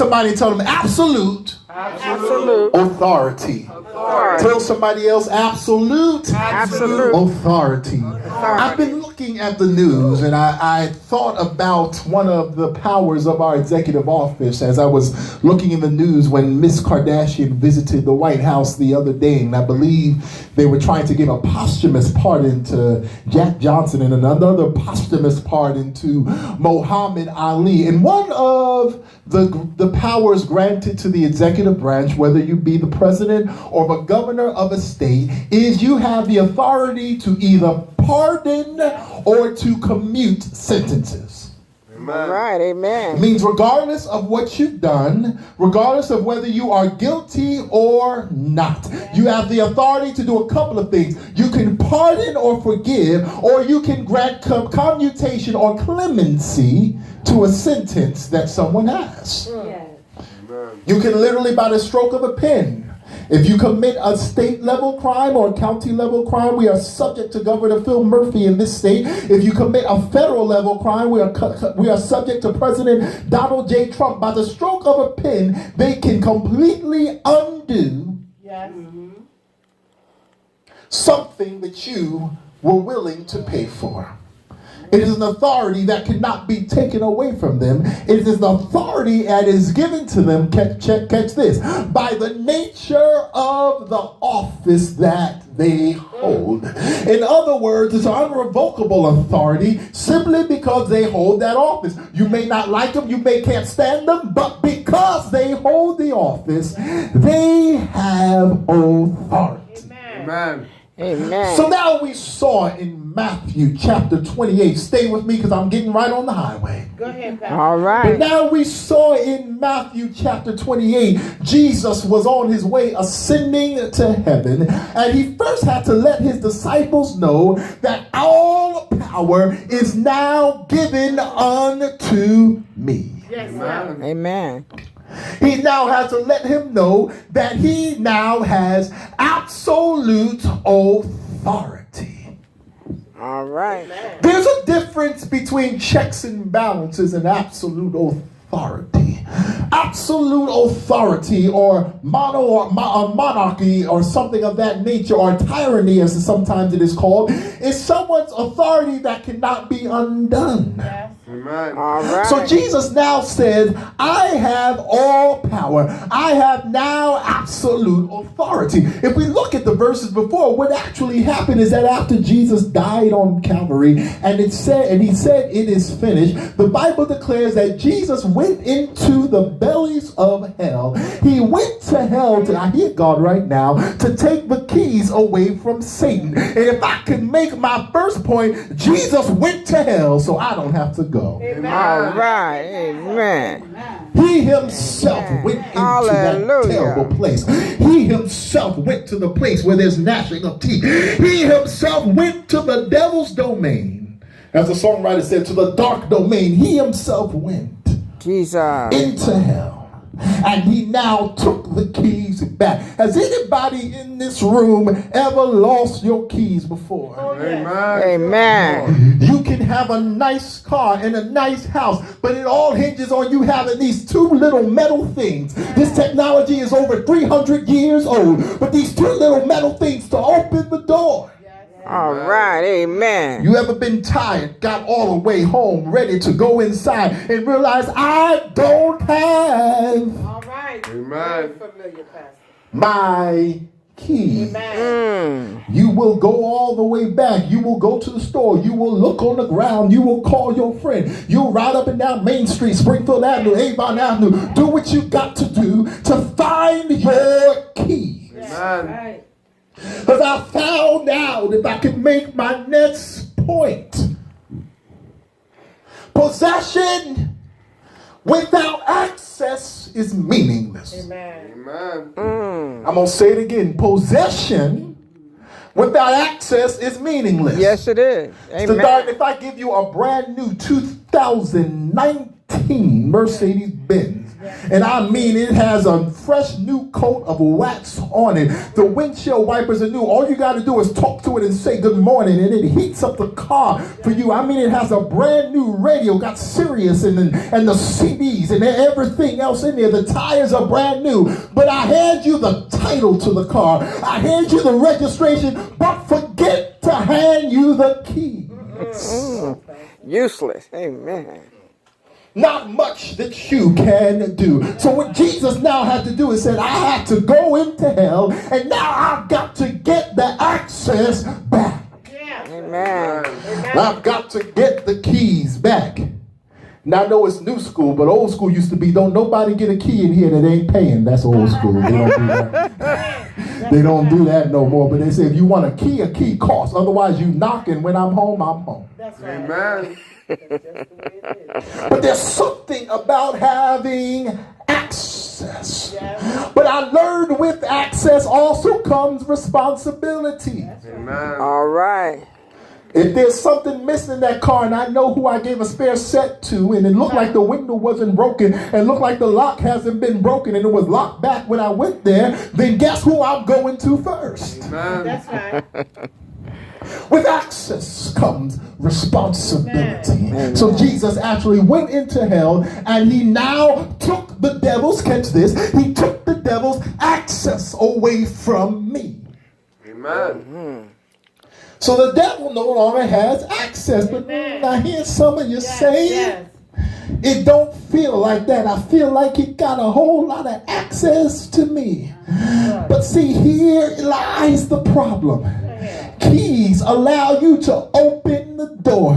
Somebody tell them absolute authority. Tell somebody else absolute authority. I've been looking at the news, and I thought about one of the powers of our executive office as I was looking in the news when Miss Kardashian visited the White House the other day, and I believe they were trying to give a posthumous pardon to Jack Johnson and another posthumous pardon to Muhammad Ali. And one of the powers granted to the executive branch, whether you be the president or the governor of a state, is you have the authority to either pardon or to commute sentences. Amen. Right, amen. It means regardless of what you've done, regardless of whether you are guilty or not, you have the authority to do a couple of things. You can pardon or forgive, or you can grant commutation or clemency to a sentence that someone has. You can literally, by the stroke of a pen, if you commit a state level crime or a county level crime, we are subject to Governor Phil Murphy in this state. If you commit a federal level crime, we are subject to President Donald J. Trump. By the stroke of a pen, they can completely undo something that you were willing to pay for. It is an authority that cannot be taken away from them. It is an authority that is given to them, catch this, by the nature of the office that they hold. In other words, it's an unrevocable authority simply because they hold that office. You may not like them, can't stand them, but because they hold the office, they have authority. Amen. Amen. So now we saw in Matthew chapter 28. Stay with me because I'm getting right on the highway. Go ahead, Pastor. All right. But now we saw in Matthew chapter 28, Jesus was on his way ascending to heaven. And he first had to let his disciples know that all power is now given unto me. Yes, Amen. Amen. He now has to let him know that he now has absolute authority. All right. There's a difference between checks and balances and absolute authority. Absolute authority or monarchy or something of that nature, or tyranny as sometimes it is called, is someone's authority that cannot be undone. Yes. Amen. All right. So Jesus now says, I have all power. I have now absolute authority. If we look at the verses before, what actually happened is that after Jesus died on Calvary, and he said it is finished, the Bible declares that Jesus went into the bellies of hell. He went to hell, I hear God right now, to take the keys away from Satan. And if I can make my first point, Jesus went to hell so I don't have to go. Amen. All right. Amen. He himself went into that terrible place. He himself went to the place where there's gnashing of teeth. He himself went to the devil's domain. As the songwriter said, to the dark domain. He himself went into hell. And he now took the keys back. Has anybody in this room ever lost your keys before? Amen. Amen. You can have a nice car and a nice house, but it all hinges on you having these two little metal things. This technology is over 300 years old, but these two little metal things to open the door. All right, amen. You ever been tired, got all the way home, ready to go inside, and realize I don't have all right. Amen. Familiar, Pastor. My key. Amen. You will go all the way back. You will go to the store. You will look on the ground. You will call your friend. You'll ride up and down Main Street, Springfield Avenue, Avon Avenue. Do what you got to do to find your key. Amen. Right. Because I found out, if I could make my next point, possession without access is meaningless. Amen. Amen. I'm going to say it again. Possession without access is meaningless. Yes, it is. Amen. So, darling, if I give you a brand new 2019 Mercedes-Benz, And I mean, it has a fresh new coat of wax on it. The windshield wipers are new. All you got to do is talk to it and say good morning, and it heats up the car for you. I mean, it has a brand new radio, got Sirius and the CDs and everything else in there. The tires are brand new. But I hand you the title to the car. I hand you the registration, but forget to hand you the keys. Useless. Amen. Not much that you can do. So what Jesus now had to do is said, I had to go into hell, and now I've got to get the access back. Amen. I've got to get the keys back. Now I know it's new school, but old school used to be, don't nobody get a key in here that ain't paying. That's old school. They don't do that. They don't do that no more. But they say if you want a key costs. Otherwise you knock, and when I'm home, I'm home. That's right. Amen. But there's something about having access. Yes. But I learned with access also comes responsibility. Amen. All right. If there's something missing in that car and I know who I gave a spare set to, and it looked like the window wasn't broken and looked like the lock hasn't been broken and it was locked back when I went there, then guess who I'm going to first? Amen. That's right. With access comes responsibility. Amen. So Jesus actually went into hell, and he now took the devil's, catch this, he took the devil's access away from me. Amen. So the devil no longer has access. But Amen. I hear some of you saying, Yes. it don't feel like that. I feel like it got a whole lot of access to me. But see, here lies the problem. Keys allow you to open the door,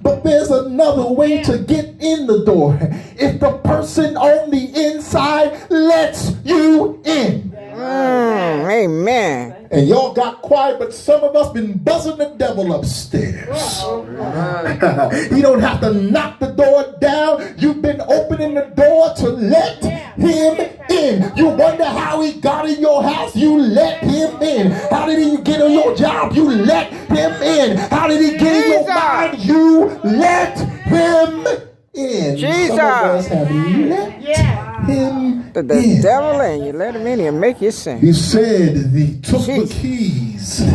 but there's another way to get in the door. If the person on the inside lets you in. Amen. And y'all got quiet, but some of us been buzzing the devil upstairs. Amen. You don't have to knock the door down. You've been opening the door to let him in. You wonder how he got in your house. You let him in. How did he get on your job? You let him in. How did he get in your mind? You let him in. Jesus. Some of us have let him The in. devil in you. Let him in here and make you sing. He said he took the Jesus. keys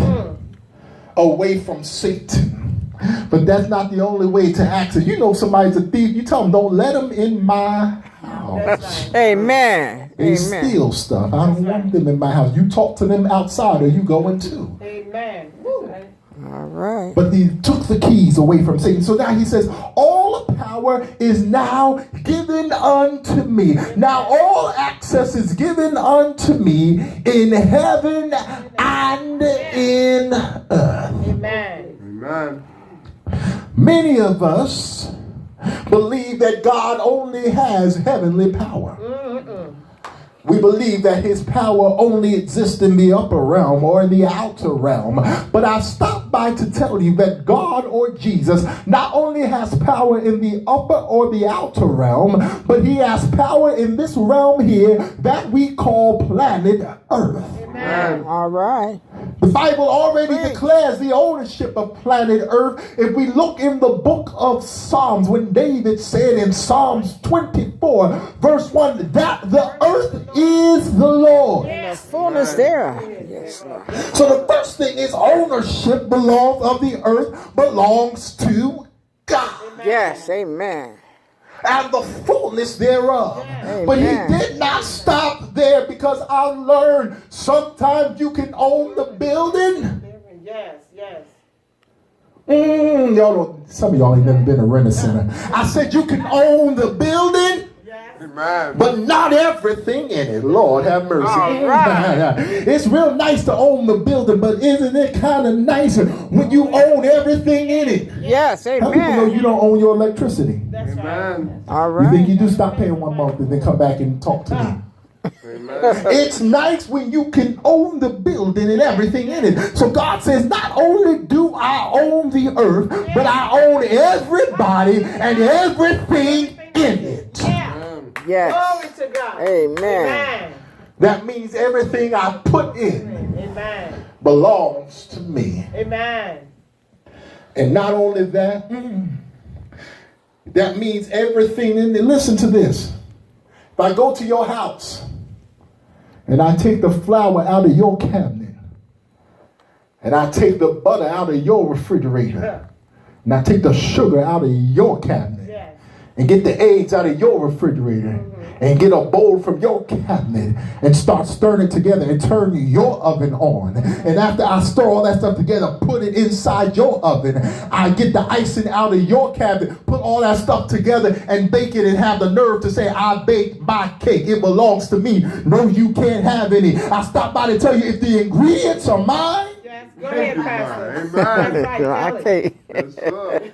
away from Satan. But that's not the only way to access. You know somebody's a thief. You tell them, don't let them in my house. Amen. They Amen. steal stuff. I don't want them in my house. You talk to them outside, or you going too. Amen. Woo. All right. But he took the keys away from Satan. So now he says, all power is now given unto me. Now all access is given unto me in heaven and in earth. Amen. Amen. Many of us believe that God only has heavenly power. We believe that his power only exists in the upper realm or in the outer realm. But I stopped by to tell you that God or Jesus not only has power in the upper or the outer realm, but he has power in this realm here that we call planet Earth. Amen. All right. The Bible already declares the ownership of planet Earth. If we look in the book of Psalms, when David said in Psalms 24, verse 1, that the earth is the Lord. The fullness there. Yes, Lord. So the first thing is ownership belongs of the earth belongs to God. Yes. Amen. And the fullness thereof. Amen. But he did not stop there, because I learned sometimes you can own the building. Yes. Yes. Y'all don't, some of y'all ain't never been to Rent-A-Center. I said you can own the building, Yes. Amen. but not everything in it. Lord have mercy. All right. It's real nice to own the building, but isn't it kind of nicer when you own everything in it? Yes. How people know you Amen. don't own your electricity? That's right. Amen. All You think right. you do? Stop paying 1 month and then come back and talk to me. Amen. It's nice when you can own the building and everything in it. So God says, not only do I own the earth, but I own everybody and everything in it. Yes. Glory to God. Amen. Amen. That means everything I put in Amen. belongs to me. Amen. And not only that, that means everything in it. Listen to this. If I go to your house and I take the flour out of your cabinet and I take the butter out of your refrigerator and I take the sugar out of your cabinet Yes. and get the eggs out of your refrigerator and get a bowl from your cabinet and start stirring it together and turn your oven on. And after I stir all that stuff together, put it inside your oven. I get the icing out of your cabinet, put all that stuff together and bake it and have the nerve to say, I baked my cake. It belongs to me. No, you can't have any. I stop by to tell you if the ingredients are mine. Yes. Go ahead, Pastor. Amen. That's right, I tell it. can't. Yes, sir.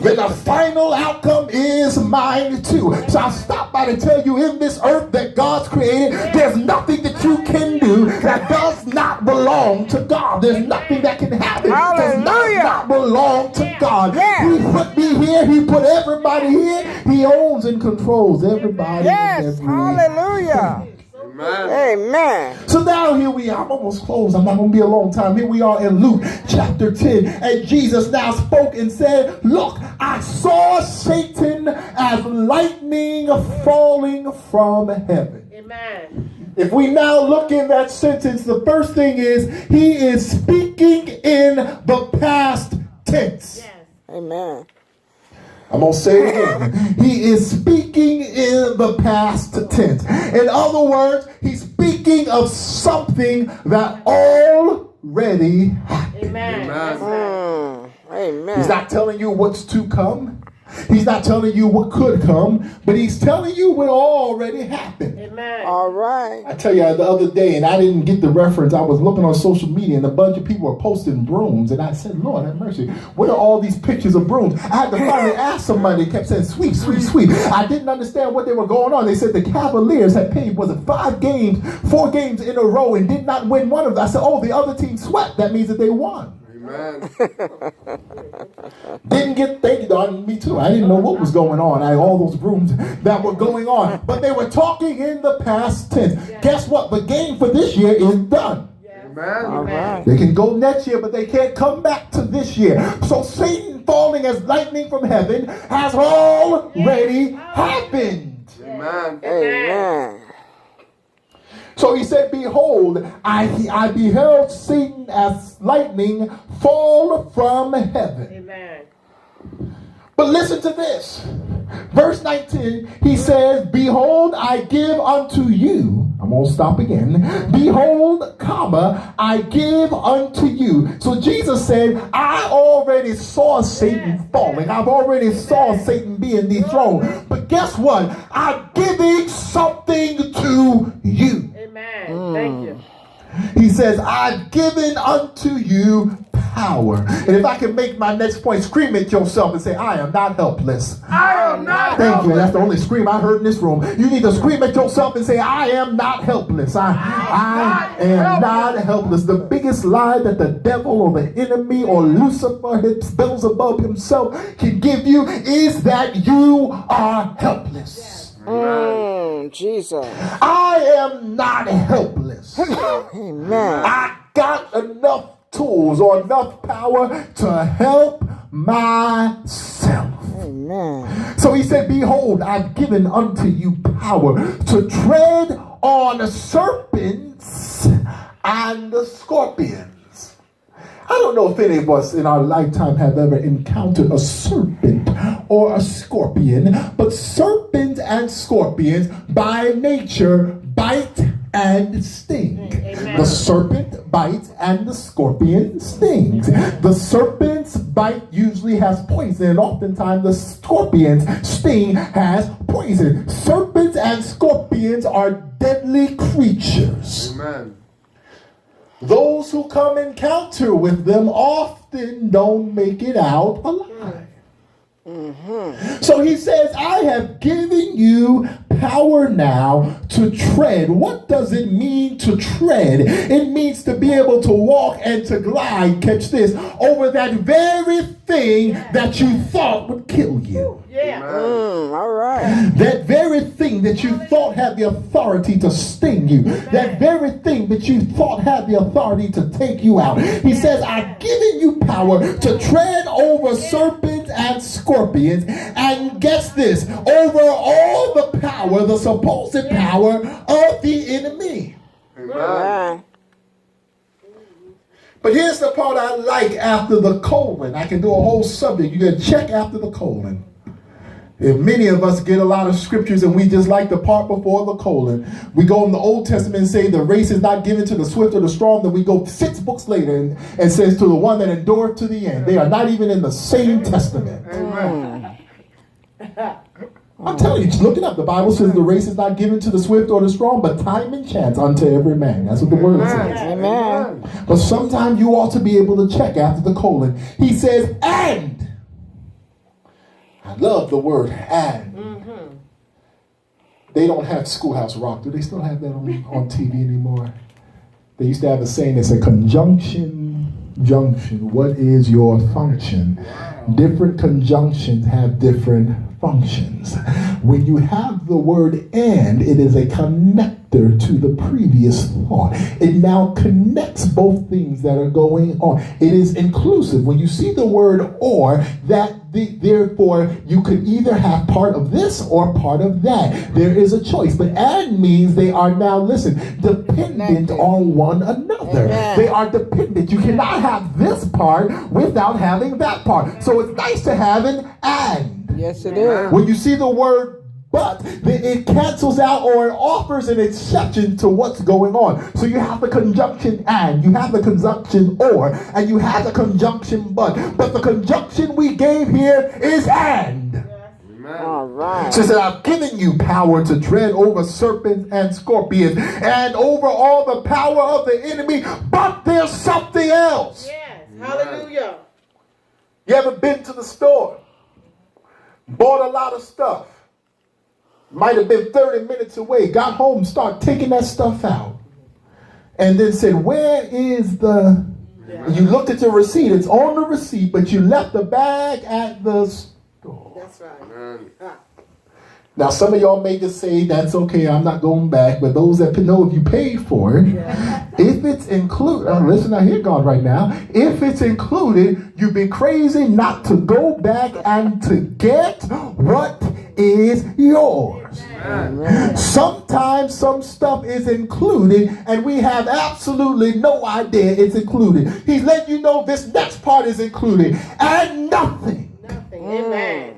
Then the final outcome is mine too. So I stop by to tell you in this earth that God's created, there's nothing that you can do that does not belong to God. There's nothing that can happen that does not belong to God. He put me here. He put everybody here. He owns and controls everybody. Yes. And everything. Hallelujah. Amen. Amen. So now here we are. I'm almost closed. I'm not going to be a long time. Here we are in Luke chapter 10. And Jesus now spoke and said, look, I saw Satan as lightning falling from heaven. Amen. If we now look in that sentence, the first thing is he is speaking in the past tense. Yes. Amen. I'm going to say it again. He is speaking in the past tense. In other words, he's speaking of something that already happened. Amen. Amen. Amen. He's not telling you what's to come. He's not telling you what could come, but he's telling you what already happened. Amen. All right. I tell you the other day, and I didn't get the reference, I was looking on social media and a bunch of people were posting brooms, and I said, Lord have mercy, what are all these pictures of brooms? I had to finally ask somebody, they kept saying, sweep, sweep, sweep. I didn't understand what they were going on. They said the Cavaliers had played, was it 4 games in a row and did not win one of them. I said, oh, the other team swept. That means that they won. Amen. Didn't get thanked on me too. I didn't know what was going on. I had all those rooms that were going on. But they were talking in the past tense. Guess what? The game for this year is done. Amen. All right. They can go next year, but they can't come back to this year. So Satan falling as lightning from heaven has already happened. Amen. Amen. So he said, behold, I beheld Satan as lightning fall from heaven. Amen. But listen to this. Verse 19, he says, behold, I give unto you. I'm going to stop again. Behold, comma, I give unto you. So Jesus said, I already saw Satan falling. I've already saw Satan being dethroned. But guess what? I'm giving something to you. Amen. Thank you. He says, I've given unto you power. And if I can make my next point, scream at yourself and say, I am not helpless. I am not Thank you. That's the only scream I heard in this room. You need to scream at yourself and say, I am not helpless. I am not helpless. The biggest lie that the devil or the enemy or Lucifer, Beelzebub himself can give you is that you are helpless. Jesus. I am not helpless. Amen. I got enough tools or enough power to help myself. Amen. So he said, behold, I've given unto you power to tread on serpents and scorpions. I don't know if any of us in our lifetime have ever encountered a serpent or a scorpion, but serpents and scorpions by nature bite and sting. Amen. The serpent bites and the scorpion stings. The serpent's bite usually has poison, and oftentimes the scorpion's sting has poison. Serpents and scorpions are deadly creatures. Amen. Those who come encounter with them often don't make it out alive. So he says, I have given you power now to tread. What does it mean to tread? It means to be able to walk and to glide, catch this, over that very thing that you thought would kill you. Yeah. All right. That very thing that you thought had the authority to sting you. That very thing that you thought had the authority to take you out. He says, I've given you power to tread over serpents and scorpions, and guess this, over all the power, the supposed power of the enemy. Amen. But here's the part I like after the colon. I can do a whole subject. You can check after the colon. If many of us get a lot of scriptures and we just like the part before the colon. We go in the Old Testament and say the race is not given to the swift or the strong. Then we go 6 books later and says to the one that endureth to the end. They are not even in the same testament. Amen. I'm telling you, just look it up. The Bible says the race is not given to the swift or the strong, but time and chance unto every man. That's what the word says. Amen. But sometimes you ought to be able to check after the colon. He says, and. I love the word and. They don't have Schoolhouse Rock. Do they still have that on TV anymore? They used to have a saying that's a conjunction, junction. What is your function? Different conjunctions have different functions. When you have the word and, it is a connector to the previous thought. It now connects both things that are going on. It is inclusive. When you see the word or, therefore you could either have part of this or part of that. There is a choice. But and means they are now, listen, dependent on one another. Amen. They are dependent. You cannot have this part without having that part. So it's nice to have an and. Yes, it is. When you see the word but, it cancels out or it offers an exception to what's going on. So you have the conjunction and, you have the conjunction or, and you have the conjunction but. But the conjunction we gave here is and. All right. She said, I've given you power to tread over serpents and scorpions and over all the power of the enemy, but there's something else. Yes. Hallelujah. You ever been to the store? Bought a lot of stuff. Might have been 30 minutes away. Got home, start taking that stuff out. And then said, where is the... Yeah. You looked at your receipt. It's on the receipt, but you left the bag at the store. That's right. Amen. Now, some of y'all may just say, that's okay, I'm not going back. But those that know if you paid for it, if it's included, listen, I hear God right now. If it's included, you'd be crazy not to go back and to get what is yours. Amen. Sometimes some stuff is included and we have absolutely no idea it's included. He's letting you know this next part is included and nothing. Nothing. Amen.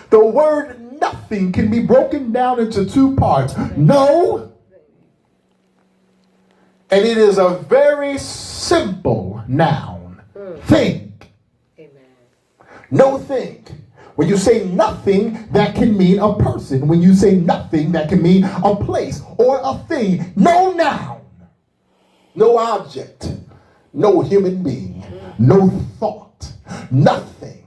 The word nothing can be broken down into 2 parts. No, and it is a very simple noun. Think. Amen. No think. When you say nothing, that can mean a person. When you say nothing, that can mean a place or a thing. No noun, no object, no human being, no thought, nothing.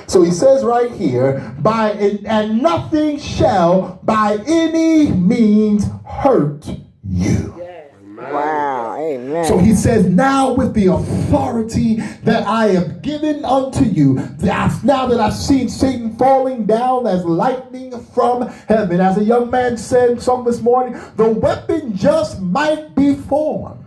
So he says right here, and nothing shall by any means hurt you. Yes. Wow. Amen. So he says, now with the authority that I have given unto you, now that I've seen Satan falling down as lightning from heaven, as a young man said song this morning, the weapon just might be formed.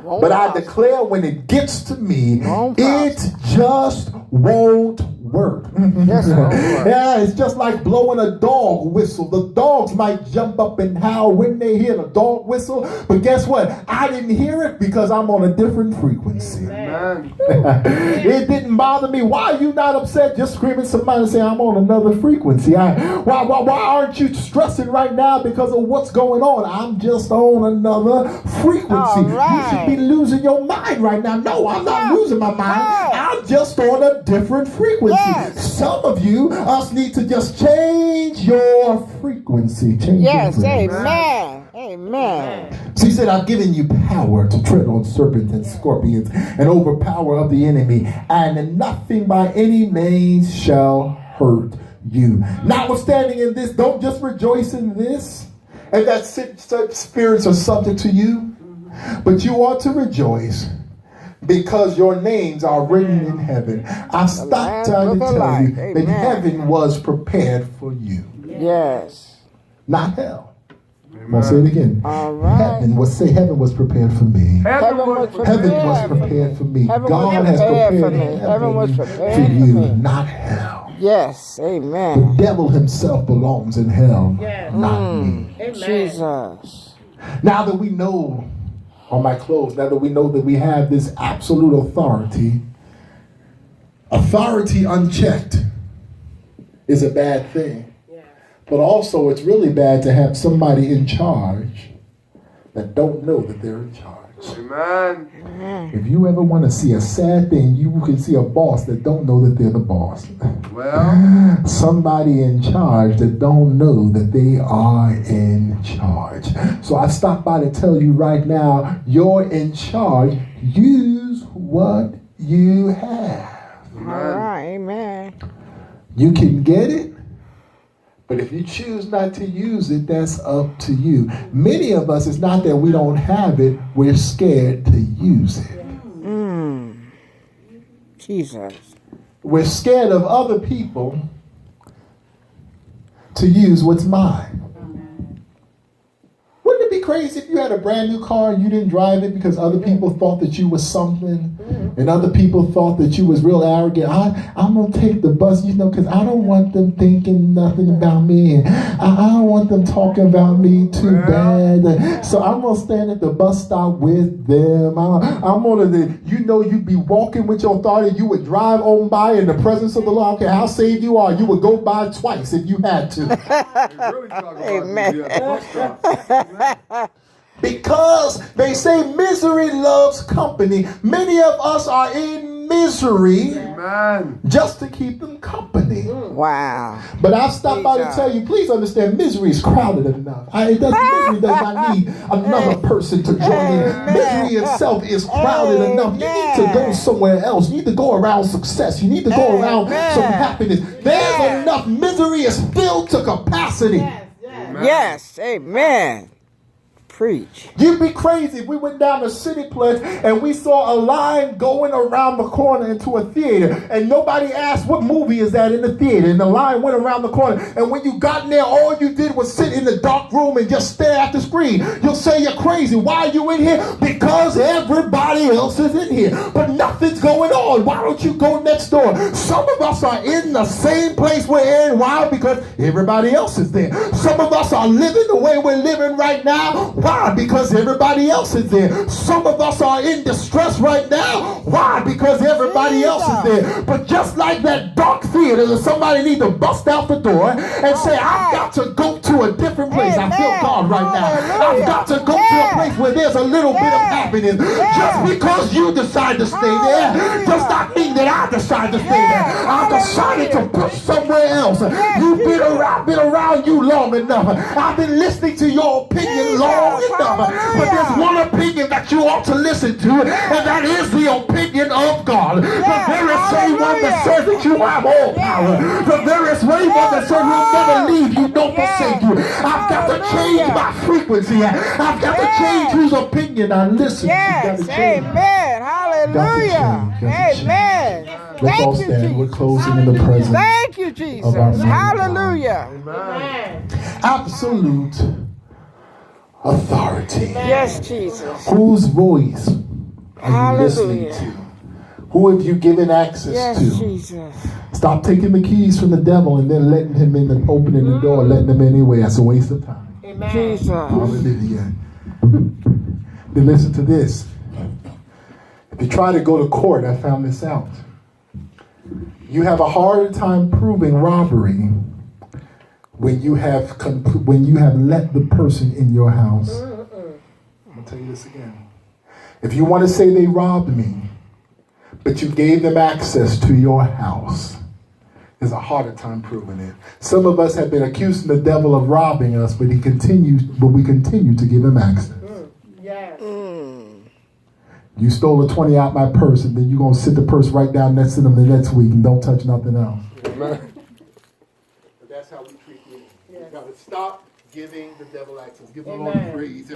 But I declare when it gets to me, it just won't work. Yes, it won't work. Yeah, it's just like blowing a dog whistle. The dogs might jump up and howl when they hear the dog whistle, but guess what? I didn't hear it because I'm on a different frequency. Amen. It didn't bother me. Why are you not upset? Just screaming somebody and saying, I'm on another frequency. Why aren't you stressing right now because of what's going on? I'm just on another frequency. All right. You should be losing your mind right now. No, I'm not losing my mind. I'm just on a different frequency. Yes. Some of you need to just change your frequency. Change Yes. your frequency. Amen. Amen. So he said, I've given you power to tread on serpents and scorpions and overpower of the enemy, and nothing by any means shall hurt you. Notwithstanding in this, don't just rejoice in this, and that such spirits are subject to you, but you ought to rejoice because your names are written in heaven. I stopped trying to tell you that heaven was prepared for you. Yes. Not hell. I'm going to say it again. All right. Heaven was prepared for me. Heaven was prepared. Heaven was prepared for me. Heaven God was has prepared for prepared me. Heaven was heaven prepared for for you, me. not hell. Yes. The Amen. devil himself belongs in hell, Yes. not me. Amen. Jesus. Now that we know, on my clothes, now that we know that we have this absolute authority, authority unchecked is a bad thing. But also it's really bad to have somebody in charge that don't know that they're in charge. Amen. If you ever want to see a sad thing, you can see a boss that don't know that they're the boss. Well, Somebody in charge that don't know that they are in charge. So I stopped by to tell you right now, you're in charge. Use what you have. All right. Amen. You can get it, but if you choose not to use it, that's up to you. Many of us, it's not that we don't have it, we're scared to use it. Jesus. We're scared of other people to use what's mine. Wouldn't it be crazy if you had a brand new car and you didn't drive it because other people thought that you was something and other people thought that you was real arrogant? I'm going to take the bus, because I don't want them thinking nothing about me. And I don't want them talking about me too bad. So I'm going to stand at the bus stop with them. I'm going to, you'd be walking with your authority. You would drive on by in the presence of the Lord. I don't care how saved you are. You would go by twice if you had to. Amen. Because they say misery loves company. Many of us are in misery just to keep them company. Wow. But I've stopped by to tell you, please understand, misery is crowded enough. Misery does not need another person to join in. Misery itself is crowded enough. You need to go somewhere else. You need to go around success. You need to go around some happiness. There's enough. Misery is filled to capacity. Yes. Amen. Preach. You'd be crazy if we went down to City Place and we saw a line going around the corner into a theater and nobody asked what movie is that in the theater, and the line went around the corner, and when you got in there all you did was sit in the dark room and just stare at the screen. You'll say you're crazy. Why are you in here? Because everybody else is in here, but nothing's going on. Why don't you go next door? Some of us are in the same place we're in. Why? Because everybody else is there. Some of us are living the way we're living right now. Why? Because everybody else is there. Some of us are in distress right now. Why? Because everybody else is there. But just like that dark theater, somebody needs to bust out the door and say, I've got to go to a different place. I feel God right now. I've got to go to a place where there's a little bit of happiness. Just because you decide to stay there does not mean that I decide to stay there. I've decided to push somewhere else. You've been around you long enough. I've been listening to your opinion long enough. But there's one opinion that you ought to listen to, and that is the opinion of God. The very same one that says that you have all power. The very same one that says he'll never leave you, nor forsake you. I've got to change my frequency. I've got to change whose opinion I listen to. Yes. Amen. Hallelujah. Amen. Let's all stand. We're closing in the presence. Thank you, Jesus. of our mighty God. Hallelujah. Absolute authority. Yes, Jesus. Whose voice are you listening Hallelujah. to? Who have you given access Yes, to? Jesus. Stop taking the keys from the devil and then letting him in and opening the door, letting him in anyway. That's a waste of time. Jesus. Hallelujah. Then listen to this. If you try to go to court, I found this out. You have a harder time proving robbery when you have let the person in your house. I'm going to tell you this again. If you want to say they robbed me, but you gave them access to your house, there's a harder time proving it. Some of us have been accusing the devil of robbing us, but we continue to give him access. Yes. You stole the 20 out my purse, and then you're going to sit the purse right down next to them the next week and don't touch nothing else. But that's how we treat you. You got to stop giving the devil access. Give the Lord praise.